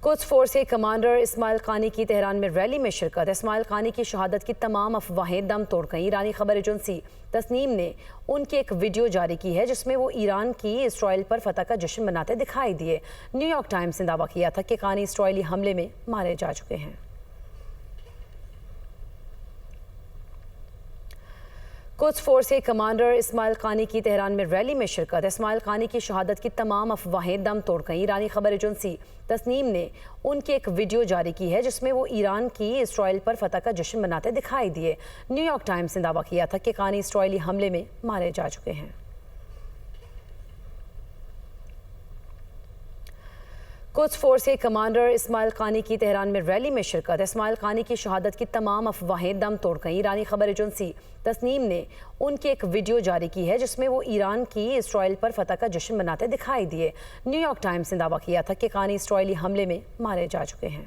قدس فورس کے کمانڈر اسماعیل قانی کی تہران میں ریلی میں شرکت۔ اسماعیل قانی کی شہادت کی تمام افواہیں دم توڑ گئیں۔ ایرانی خبر ایجنسی تسنیم نے ان کی ایک ویڈیو جاری کی ہے جس میں وہ ایران کی اسرائیل پر فتح کا جشن مناتے دکھائی دیے۔ نیو یارک ٹائمز نے دعویٰ کیا تھا کہ قانی اسرائیلی حملے میں مارے جا چکے ہیں۔ قدس فورس کے کمانڈر اسماعیل قانی کی تہران میں ریلی میں شرکت۔ اسماعیل قانی کی شہادت کی تمام افواہیں دم توڑ گئیں۔ ایرانی خبر ایجنسی تسنیم نے ان کی ایک ویڈیو جاری کی ہے جس میں وہ ایران کی اسرائیل پر فتح کا جشن مناتے دکھائی دیے۔ نیو یارک ٹائمز نے دعویٰ کیا تھا کہ قانی اسرائیلی حملے میں مارے جا چکے ہیں۔ قدس فورس کے کمانڈر اسماعیل قانی کی تہران میں ریلی میں شرکت۔ اسماعیل قانی کی شہادت کی تمام افواہیں دم توڑ گئیں۔ ایرانی خبر ایجنسی تسنیم نے ان کی ایک ویڈیو جاری کی ہے جس میں وہ ایران کی اسرائیل پر فتح کا جشن مناتے دکھائی دیے۔ نیو یارک ٹائمز نے دعویٰ کیا تھا کہ قانی اسرائیلی حملے میں مارے جا چکے ہیں۔